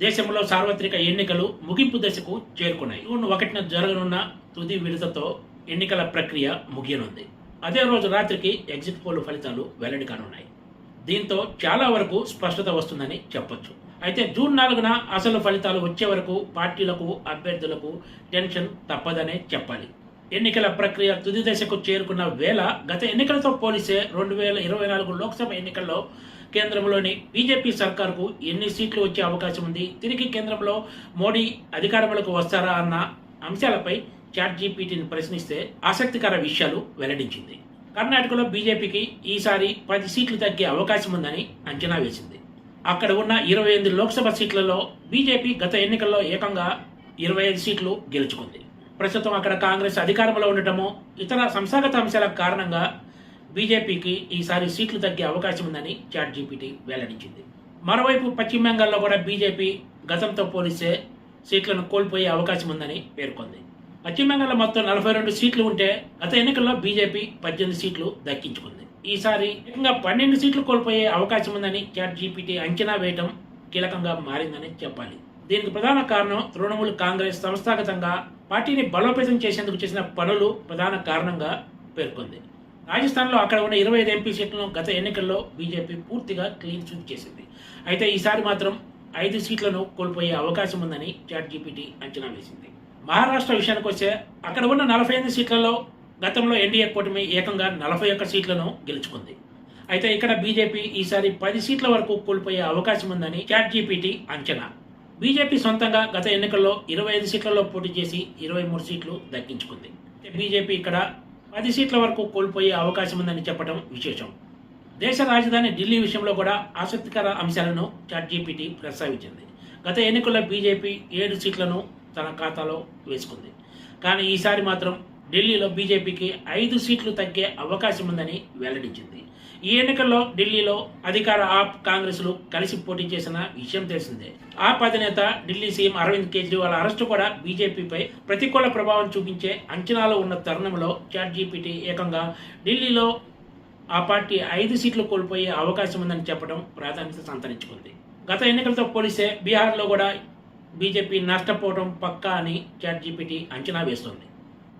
దేశంలో సార్వత్రిక ఎన్నికలు ముగింపు దశకు చేరుకున్నాయి. జూన్ 1న జరగనున్న తుది విడతతో ఎన్నికల ప్రక్రియ ముగియనుంది. అదే రోజు రాత్రికి ఎగ్జిట్ పోల్ ఫలితాలు వెల్లడి కానున్నాయి. దీంతో చాలా వరకు స్పష్టత వస్తుందని చెప్పొచ్చు. అయితే జూన్ 4న అసలు ఫలితాలు వచ్చే వరకు పార్టీలకు, అభ్యర్థులకు టెన్షన్ తప్పదనే చెప్పాలి. ఎన్నికల ప్రక్రియ తుది దశకు చేరుకున్న వేళ గత ఎన్నికలతో పోలిస్తే 2024 లోక్సభ ఎన్నికల్లో కేంద్రంలోని బీజేపీ సర్కార్కు ఎన్ని సీట్లు వచ్చే అవకాశం ఉంది, తిరిగి కేంద్రంలో మోడీ అధికారంలోకి వస్తారా అన్న అంశాలపై చాట్‌జీపీటీని ప్రశ్నిస్తే ఆసక్తికర విషయాలు వెల్లడించింది. కర్ణాటకలో బీజేపీకి ఈసారి 10 సీట్లు తగ్గే అవకాశం ఉందని అంచనా వేసింది. అక్కడ ఉన్న 28 లోక్సభ సీట్లలో బీజేపీ గత ఎన్నికల్లో ఏకంగా 25 సీట్లు గెలుచుకుంది. ప్రస్తుతం అక్కడ కాంగ్రెస్ అధికారంలో ఉండటమో ఇతర సంస్థాగత అంశాల కారణంగా బీజేపీకి ఈసారి సీట్లు తగ్గే అవకాశం ఉందని చాట్‌జీపీటీ వెల్లడించింది. మరోవైపు పశ్చిమ బెంగాల్లో కూడా బీజేపీ గతంతో పోలిస్తే సీట్లను కోల్పోయే అవకాశం ఉందని పేర్కొంది. పశ్చిమ బెంగాల్లో మొత్తం 42 సీట్లు ఉంటే గత ఎన్నికల్లో బీజేపీ 18 సీట్లు దక్కించుకుంది. ఈసారి ఏకంగా 12 సీట్లు కోల్పోయే అవకాశం ఉందని చాట్‌జీపీటీ అంచనా వేయడం కీలకంగా మారిందని చెప్పాలి. దీనికి ప్రధాన కారణం తృణమూల్ కాంగ్రెస్ సంస్థాగతంగా పార్టీని బలోపేతం చేసేందుకు చేసిన పనులు ప్రధాన కారణంగా పేర్కొంది. రాజస్థాన్లో అక్కడ ఉన్న 25 ఎంపీ సీట్లను గత ఎన్నికల్లో బీజేపీ పూర్తిగా క్లీన్ స్వీప్ చేసింది. అయితే ఈసారి మాత్రం 5 సీట్లను కోల్పోయే అవకాశం ఉందని చాట్‌జీపీటీ అంచనా వేసింది. మహారాష్ట్ర విషయానికి వస్తే అక్కడ ఉన్న 48 సీట్లలో గతంలో ఎన్డీఏ కూటమి ఏకంగా 41 సీట్లను గెలుచుకుంది. అయితే ఇక్కడ బీజేపీ ఈసారి 10 సీట్ల వరకు కోల్పోయే అవకాశం ఉందని చాట్‌జీపీటీ అంచనా. బీజేపీ సొంతంగా గత ఎన్నికల్లో 25 సీట్లలో పోటీ చేసి 23 సీట్లు దక్కించుకుంది. బీజేపీ ఇక్కడ 10 సీట్ల వరకు కోల్పోయే అవకాశం ఉందని చెప్పడం విశేషం. దేశ రాజధాని ఢిల్లీ విషయంలో కూడా ఆసక్తికర అంశాలను చాట్‌జీపీటీ ప్రస్తావించింది. గత ఎన్నికల్లో బీజేపీ 7 సీట్లను తన ఖాతాలో వేసుకుంది. కానీ ఈసారి మాత్రం ఢిల్లీలో బీజేపీకి 5 సీట్లు తగ్గే అవకాశం ఉందని వెల్లడించింది. ఈ ఎన్నికల్లో ఢిల్లీలో అధికార ఆప్, కాంగ్రెస్లు కలిసి పోటీ చేసిన విషయం తెలిసిందే. ఆప్ అధినేత ఢిల్లీ సీఎం అరవింద్ కేజ్రీవాల్ అరెస్టు కూడా బీజేపీపై ప్రతికూల ప్రభావం చూపించే అంచనాలు ఉన్న తరుణంలో చాట్‌జీపీటీ ఏకంగా ఢిల్లీలో ఆ పార్టీ 5 సీట్లు కోల్పోయే అవకాశం ఉందని చెప్పడం ప్రాధాన్యత సంతరించుకుంది. గత ఎన్నికలతో పోలిస్తే బీహార్లో కూడా బీజేపీ నష్టపోవడం పక్కా అని చాట్‌జీపీటీ అంచనా వేస్తోంది.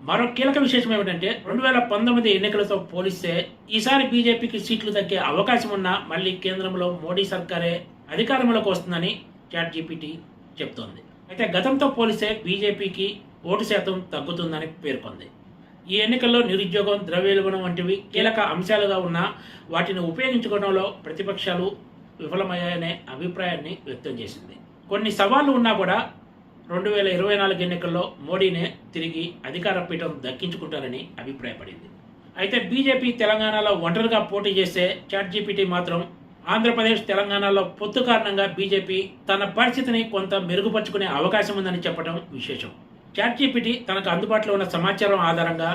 మరో కీలక విశేషం ఏమిటంటే 2019 ఎన్నికలతో పోలిస్తే ఈసారి బీజేపీకి సీట్లు తగ్గే అవకాశం ఉన్నా మళ్ళీ కేంద్రంలో మోడీ సర్కారే అధికారంలోకి వస్తుందని చాట్‌జీపీటీ చెప్తోంది. అయితే గతంతో పోలిస్తే బీజేపీకి ఓటు శాతం తగ్గుతుందని పేర్కొంది. ఈ ఎన్నికల్లో నిరుద్యోగం, ద్రవ్యోల్బణం వంటివి కీలక అంశాలుగా ఉన్నా వాటిని ఉపయోగించుకోవడంలో ప్రతిపక్షాలు విఫలమయ్యాయనే అభిప్రాయాన్ని వ్యక్తం చేసింది. కొన్ని సవాళ్లు ఉన్నా కూడా 2024 ఎన్నికల్లో మోడీనే తిరిగి అధికార పీఠం దక్కించుకుంటారని అభిప్రాయపడింది. అయితే బీజేపీ తెలంగాణలో ఒంటరిగా పోటీ చేస్తే చాట్‌జీపీటీ మాత్రం ఆంధ్రప్రదేశ్, తెలంగాణలో పొత్తు కారణంగా బీజేపీ తన పరిస్థితిని కొంత మెరుగుపరుచుకునే అవకాశం ఉందని చెప్పడం విశేషం. చాట్‌జీపీటీ తనకు అందుబాటులో ఉన్న సమాచారం ఆధారంగా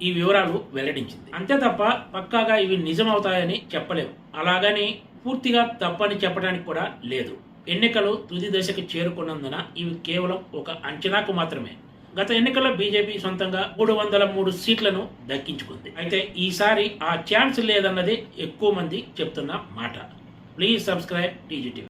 ఈ వివరాలు వెల్లడించింది. అంతే తప్ప పక్కాగా ఇవి నిజమవుతాయని చెప్పలేము. అలాగని పూర్తిగా తప్పని చెప్పడానికి కూడా లేదు. ఎన్నికలు తుది దశకు చేరుకున్నందున ఇవి కేవలం ఒక అంచనాకు మాత్రమే. గత ఎన్నికల్లో బీజేపీ సొంతంగా 303 సీట్లను దక్కించుకుంది. అయితే ఈసారి ఆ ఛాన్స్ లేదన్నది ఎక్కువ మంది చెప్తున్న మాట. Please subscribe TGTV.